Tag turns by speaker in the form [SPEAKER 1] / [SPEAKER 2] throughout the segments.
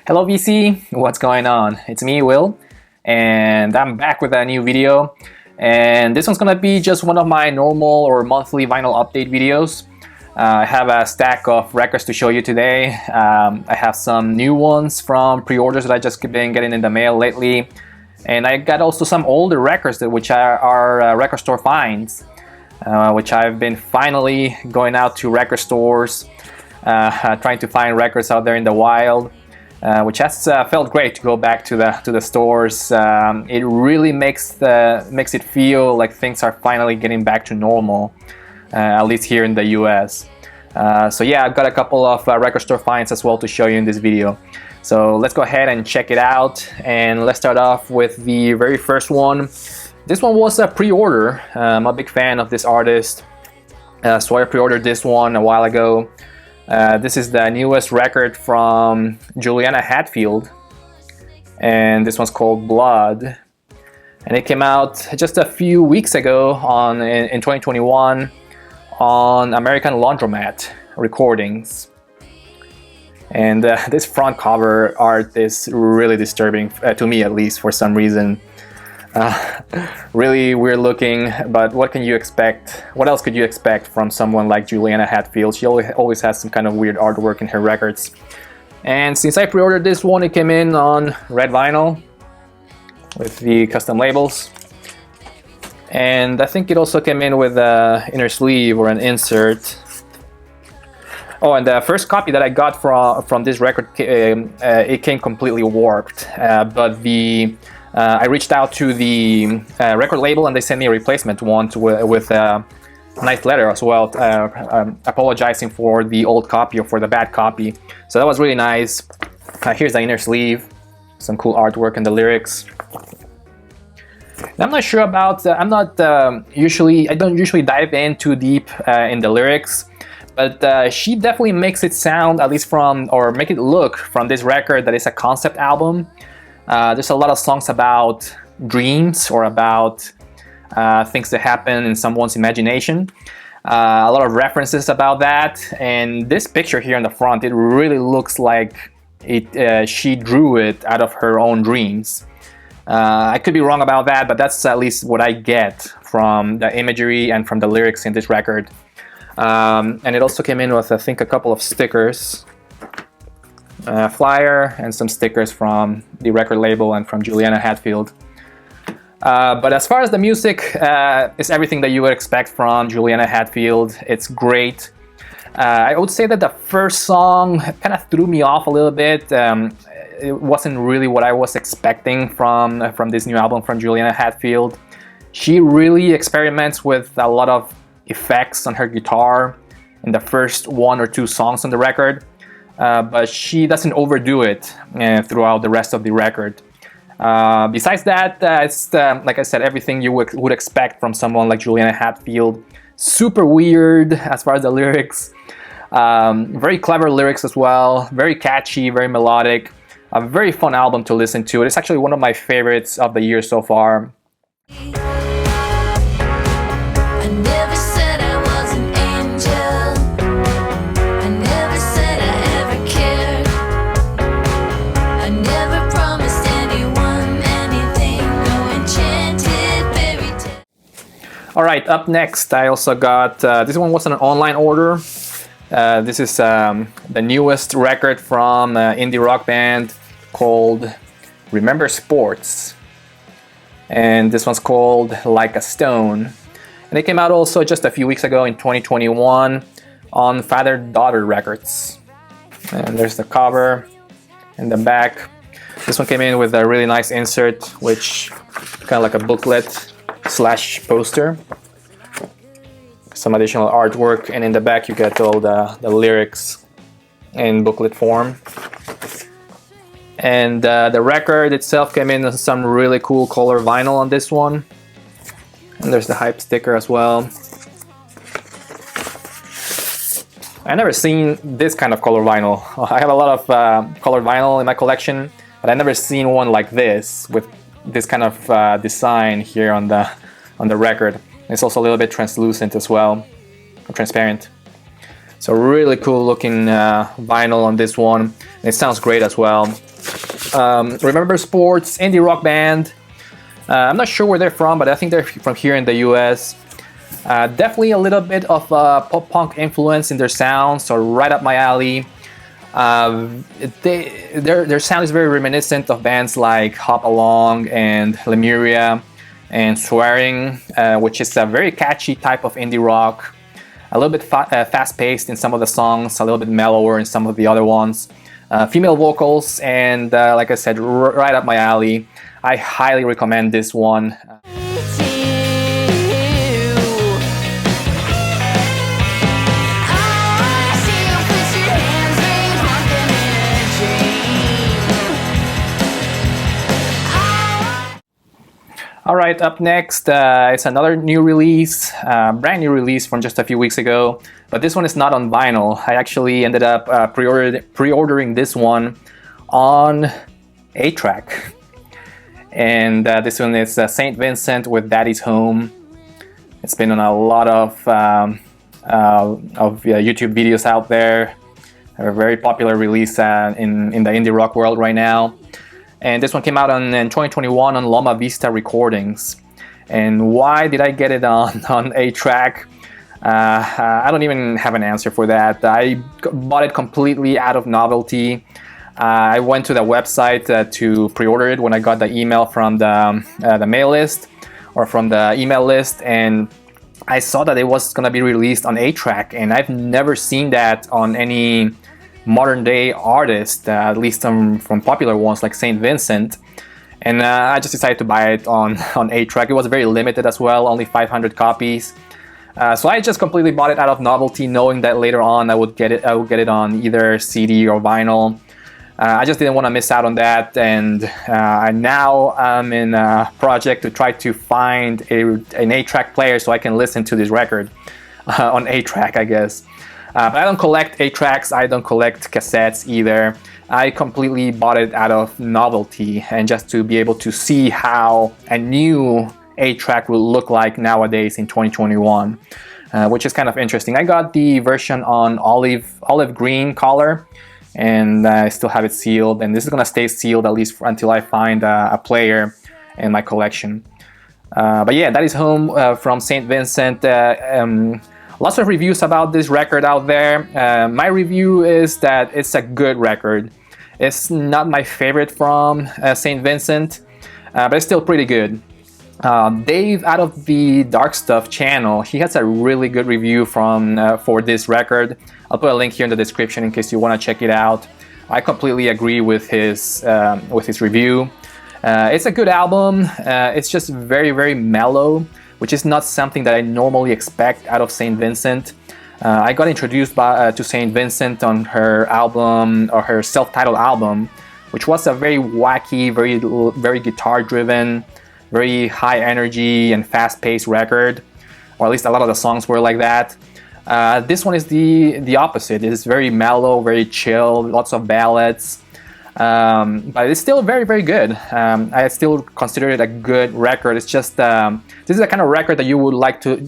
[SPEAKER 1] Hello VC, what's going on? It's me, Will, and I'm back with a new video. And this one's gonna be just one of my normal or monthly vinyl update videos. I have a stack of records to show you today. I have some new ones from pre-orders that I just been getting in the mail lately. And I got also some older records which are record store finds, which I've been finally going out to record stores, trying to find records out there in the wild. Which has felt great to go back to the stores. It really makes it feel like things are finally getting back to normal, at least here in the US. So yeah, I've got a couple of record store finds as well to show you in this video. So let's go ahead and check it out, and let's start off with the very first one. This one was a pre-order. I'm a big fan of this artist, so I pre-ordered this one a while ago. This is the newest record from Juliana Hatfield, and this one's called Blood, and it came out just a few weeks ago in 2021 on American Laundromat Recordings. And this front cover art is really disturbing, to me at least, for some reason. Really weird looking, but what can you expect? What else could you expect from someone like Juliana Hatfield? She always has some kind of weird artwork in her records. And since I pre-ordered this one, it came in on red vinyl with the custom labels. And I think it also came in with an inner sleeve or an insert. Oh, and the first copy that I got from this record, it came completely warped, but I reached out to the record label and they sent me a replacement one with a nice letter as well, apologizing for the old copy or for the bad copy. So that was really nice. Here's the inner sleeve, some cool artwork and the lyrics. And I'm not sure about, I don't usually dive in too deep in the lyrics, but she definitely makes it sound, at least make it look from this record, that it's a concept album. There's a lot of songs about dreams or about things that happen in someone's imagination. A lot of references about that. And this picture here in the front, it really looks like she drew it out of her own dreams. I could be wrong about that, but that's at least what I get from the imagery and from the lyrics in this record. And it also came in with, I think, a couple of stickers. Flyer and some stickers from the record label and from Juliana Hatfield. But as far as the music, it's everything that you would expect from Juliana Hatfield. It's great. I would say that the first song kind of threw me off a little bit. It wasn't really what I was expecting from this new album from Juliana Hatfield. She really experiments with a lot of effects on her guitar in the first one or two songs on the record. But she doesn't overdo it throughout the rest of the record. Besides that, it's like I said, everything you would expect from someone like Juliana Hatfield. Super weird as far as the lyrics. Very clever lyrics as well. Very catchy, very melodic. A very fun album to listen to. It's actually one of my favorites of the year so far. Alright, up next I also got, this one was an online order. This is the newest record from indie rock band called Remember Sports. And this one's called Like a Stone. And it came out also just a few weeks ago in 2021 on Father-Daughter Records. And there's the cover and the back. This one came in with a really nice insert, which kind of like a booklet / poster, some additional artwork, and in the back you get all the lyrics in booklet form. And the record itself came in with some really cool color vinyl on this one, and there's the hype sticker as well. I never seen this kind of color vinyl. I have a lot of colored vinyl in my collection, but I never seen one like this with this kind of design here on the record. It's also a little bit translucent as well, or transparent. So really cool looking vinyl on this one. It sounds great as well. Remember Sports, indie rock band. I'm not sure where they're from, but I think they're from here in the US. Definitely a little bit of pop punk influence in their sound, so right up my alley. Their sound is very reminiscent of bands like Hop Along and Lemuria and Swearing, which is a very catchy type of indie rock. A little bit fast-paced in some of the songs, a little bit mellower in some of the other ones. Female vocals, and like I said, right up my alley. I highly recommend this one. Alright, up next, it's another new release, brand new release from just a few weeks ago, but this one is not on vinyl. I actually ended up pre-ordering this one on 8-track. And this one is St. Vincent with Daddy's Home. It's been on a lot of YouTube videos out there. A very popular release in the indie rock world right now. And this one came out in 2021 on Loma Vista Recordings. And why did I get it on 8-track? I don't even have an answer for that. I bought it completely out of novelty. I went to the website to pre-order it when I got the email from the mail list or from the email list, and I saw that it was going to be released on 8-track, and I've never seen that on any modern day artist, at least from popular ones like St. Vincent. And I just decided to buy it on 8-track. It was very limited as well, only 500 copies. So I just completely bought it out of novelty, knowing that later on I would get it on either CD or vinyl. I just didn't want to miss out on that, and now I'm in a project to try to find an 8-track player so I can listen to this record on 8-track, I guess. But I don't collect 8-tracks, I don't collect cassettes either. I completely bought it out of novelty and just to be able to see how a new 8-track will look like nowadays in 2021, which is kind of interesting. I got the version on olive green color, and I still have it sealed, and this is gonna stay sealed at least until I find a player in my collection. But yeah, that is Home from St. Vincent. Lots of reviews about this record out there. My review is that it's a good record. It's not my favorite from St. Vincent, but it's still pretty good. Dave out of the Dark Stuff channel, he has a really good review for this record. I'll put a link here in the description in case you want to check it out. I completely agree with his review. It's a good album. It's just very, very mellow, which is not something that I normally expect out of St. Vincent. I got introduced to St. Vincent on her album, or her self-titled album, which was a very wacky, very guitar-driven, very high energy and fast-paced record, or at least a lot of the songs were like that. This one is the opposite. It is very mellow, very chill, lots of ballads. But it's still very, very good. I still consider it a good record. It's just this is the kind of record that you would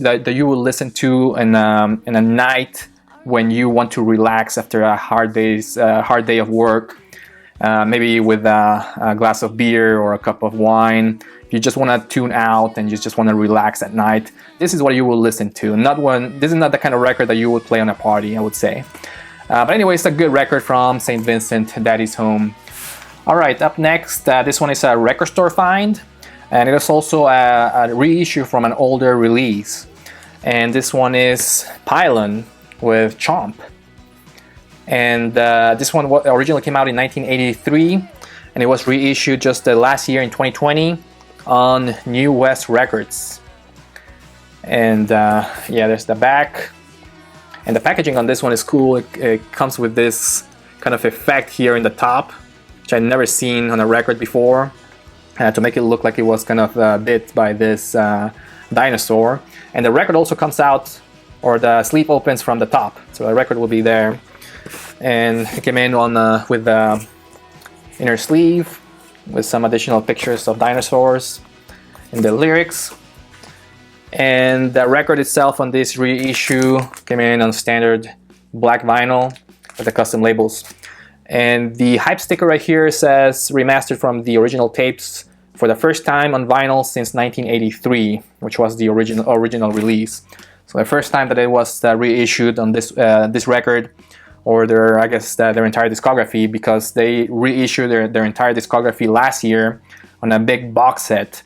[SPEAKER 1] that you would listen to in a night when you want to relax after a hard day of work. Maybe with a glass of beer or a cup of wine. If you just want to tune out and you just want to relax at night, this is what you will listen to. This is not the kind of record that you would play on a party, I would say. But anyway, it's a good record from St. Vincent, Daddy's Home. Alright, up next, this one is a record store find, and it is also a reissue from an older release. And this one is Pylon with Chomp. And this one originally came out in 1983, and it was reissued just last year in 2020 on New West Records. And yeah, there's the back. And the packaging on this one is cool. It comes with this kind of effect here in the top, which I'd never seen on a record before, to make it look like it was kind of bit by this dinosaur. And the record also comes out, or the sleeve opens from the top, so the record will be there. And it came in on with the inner sleeve with some additional pictures of dinosaurs in the lyrics. And the record itself on this reissue came in on standard black vinyl with the custom labels. And the hype sticker right here says remastered from the original tapes for the first time on vinyl since 1983, which was the original release. So the first time that it was reissued on this record, or their entire discography, because they reissued their entire discography last year on a big box set.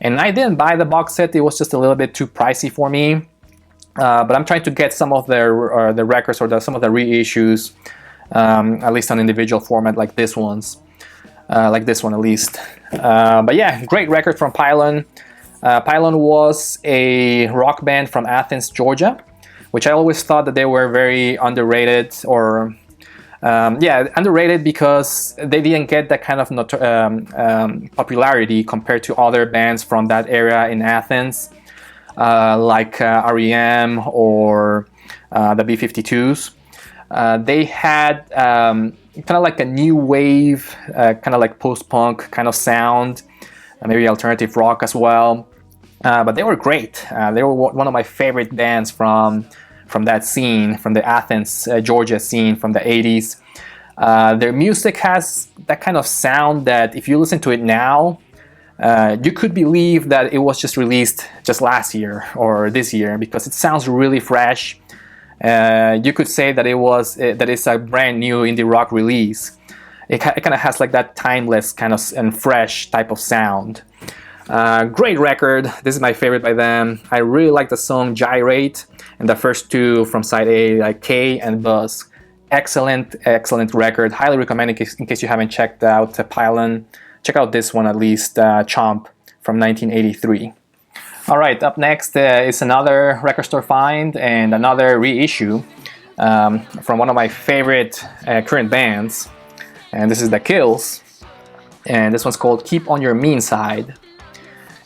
[SPEAKER 1] And I didn't buy the box set; it was just a little bit too pricey for me. But I'm trying to get some of the records or some of the reissues, at least on individual format like this one at least. But yeah, great record from Pylon. Pylon was a rock band from Athens, Georgia, which I always thought that they were very underrated, or underrated because they didn't get that kind of popularity compared to other bands from that area in Athens, like REM or the B-52s. They had kind of like a new wave, kind of like post-punk kind of sound, maybe alternative rock as well. But they were great. They were one of my favorite bands from that scene, from the Athens, Georgia scene from the 80s. Their music has that kind of sound that if you listen to it now, you could believe that it was just released just last year or this year, because it sounds really fresh. You could say that it's a brand new indie rock release. It kind of has like that timeless kind of and fresh type of sound. Great record. This is my favorite by them. I really like the song Gyrate and the first two from side A, like K and Buzz. Excellent record. Highly recommend in case you haven't checked out Pylon. Check out this one at least, Chomp from 1983. Alright, up next is another record store find and another reissue from one of my favorite current bands. And this is The Kills. And this one's called Keep on Your Mean Side.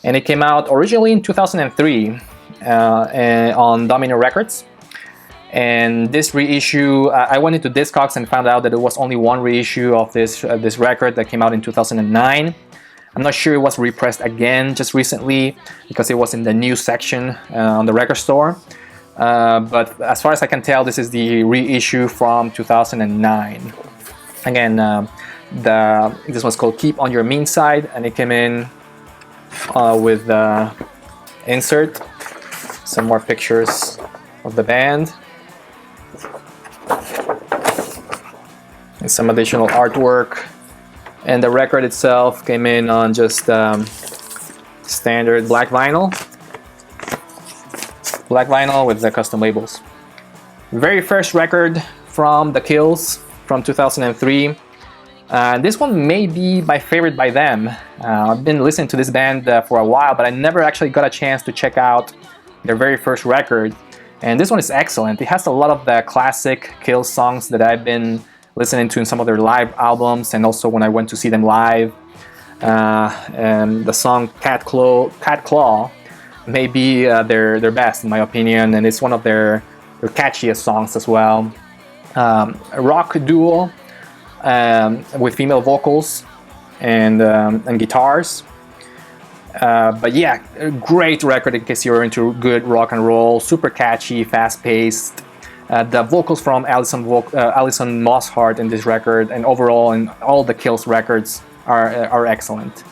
[SPEAKER 1] And it came out originally in 2003 on Domino Records. And this reissue, I went into Discogs and found out that it was only one reissue of this record that came out in 2009. I'm not sure it was repressed again just recently because it was in the new section on the record store. But as far as I can tell, this is the reissue from 2009. Again, this one's called Keep on Your Mean Side, and it came in with the insert, some more pictures of the band, and some additional artwork. And the record itself came in on just standard black vinyl with the custom labels. Very first record from The Kills from 2003. This one may be my favorite by them. I've been listening to this band for a while, but I never actually got a chance to check out their very first record. And this one is excellent. It has a lot of the classic Kills songs that I've been listening to in some of their live albums, and also when I went to see them live. And the song Cat Claw may be their best in my opinion, and it's one of their catchiest songs as well. A rock duo with female vocals and guitars. But yeah, a great record in case you're into good rock and roll, super catchy, fast-paced. The vocals from Alison Mosshart in this record, and overall in all the Kills records, are excellent.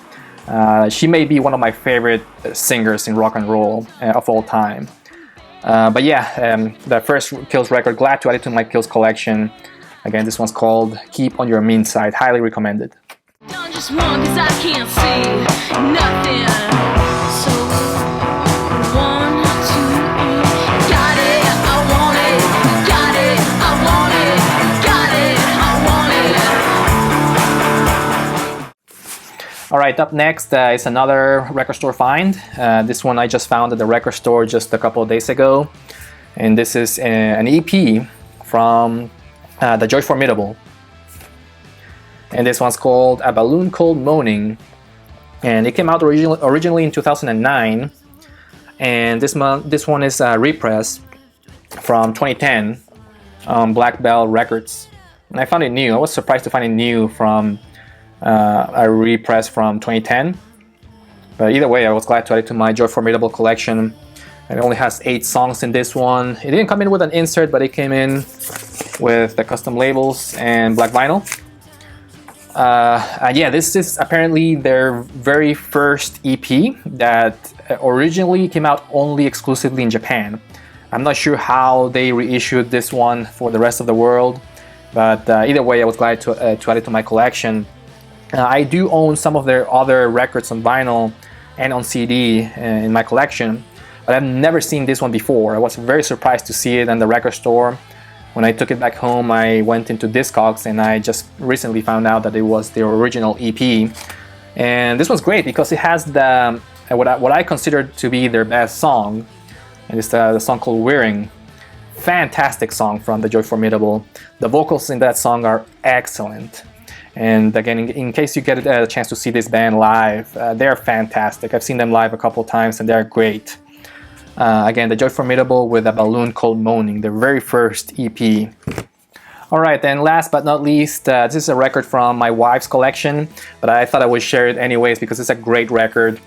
[SPEAKER 1] She may be one of my favorite singers in rock and roll of all time. But yeah, the first Kills record, glad to add it to my Kills collection. Again, this one's called Keep on Your Mean Side, highly recommended. Just one, 'cause I can't see nothing. So 1, 2, 3, got it, I want it, got it, I want it, got it, I want it. Alright, up next is another record store find. This one I just found at the record store just a couple of days ago. And this is an EP from the Joy Formidable. And this one's called A Balloon Called Moaning. And it came out originally in 2009. And this one is a repress from 2010 on Black Bell Records. And I found it new. I was surprised to find it new from a repress from 2010. But either way, I was glad to add it to my Joy Formidable collection. It only has 8 songs in this one. It didn't come in with an insert, but it came in with the custom labels and black vinyl. Yeah, this is apparently their very first EP that originally came out only exclusively in Japan. I'm not sure how they reissued this one for the rest of the world, but either way, I was glad to add it to my collection. I do own some of their other records on vinyl and on CD in my collection, but I've never seen this one before. I was very surprised to see it in the record store. When I took it back home, I went into Discogs and I just recently found out that it was their original EP. And this was great because it has the what I consider to be their best song, and it's the song called Wearing. Fantastic song from the Joy Formidable. The vocals in that song are excellent. And again, in case you get a chance to see this band live, they're fantastic. I've seen them live a couple times and they're great. Again, the Joy Formidable with a balloon called Moaning, their very first EP. Alright, and last but not least, this is a record from my wife's collection, but I thought I would share it anyways because it's a great record.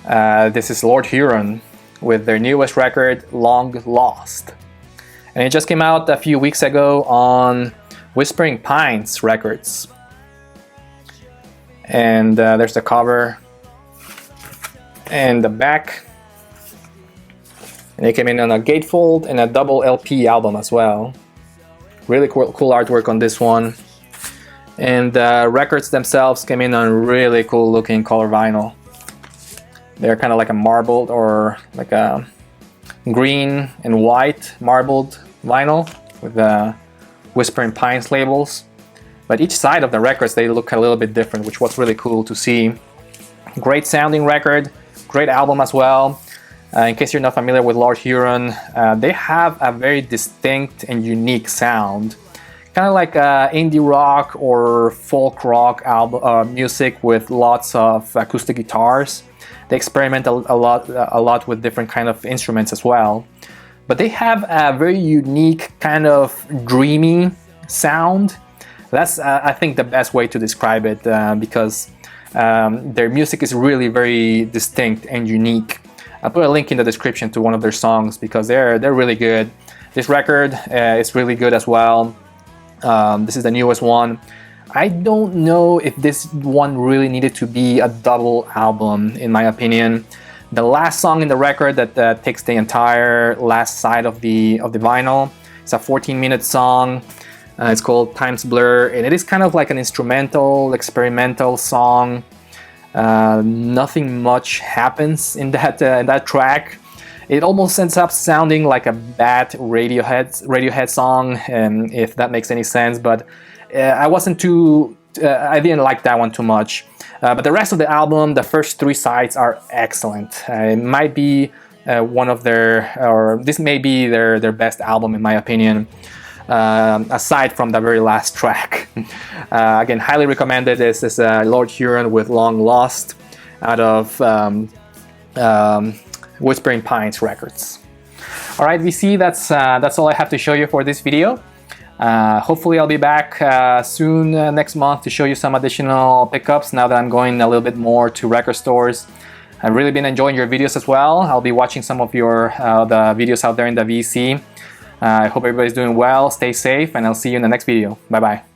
[SPEAKER 1] This is Lord Huron with their newest record, Long Lost. And it just came out a few weeks ago on Whispering Pines Records. And there's the cover and the back. And it came in on a gatefold and a double LP album as well. Really cool artwork on this one. And the records themselves came in on really cool looking color vinyl. They're kind of like a marbled or like a green and white marbled vinyl with the Whispering Pines labels. But each side of the records, they look a little bit different, which was really cool to see. Great sounding record, great album as well. In case you're not familiar with Lord Huron, they have a very distinct and unique sound. Kind of like indie rock or folk rock album, music with lots of acoustic guitars. They experiment a lot with different kind of instruments as well. But they have a very unique kind of dreamy sound. That's, I think, the best way to describe it because their music is really very distinct and unique. I'll put a link in the description to one of their songs because they're really good. This record is really good as well. This is the newest one. I don't know if this one really needed to be a double album, in my opinion. The last song in the record that takes the entire last side of the vinyl. It's a 14-minute song. It's called Time's Blur, and it is kind of like an instrumental, experimental song. Nothing much happens in that track. It almost ends up sounding like a bad Radiohead song, if that makes any sense. But I didn't like that one too much. But the rest of the album, the first 3 sides are excellent. It might be this may be their best album in my opinion. Aside from the very last track. Again, highly recommended. This is Lord Huron with Long Lost out of Whispering Pines Records. Alright, VC, that's all I have to show you for this video. Hopefully I'll be back soon next month to show you some additional pickups now that I'm going a little bit more to record stores. I've really been enjoying your videos as well. I'll be watching some of your the videos out there in the VC. I hope everybody's doing well, stay safe, and I'll see you in the next video. Bye bye.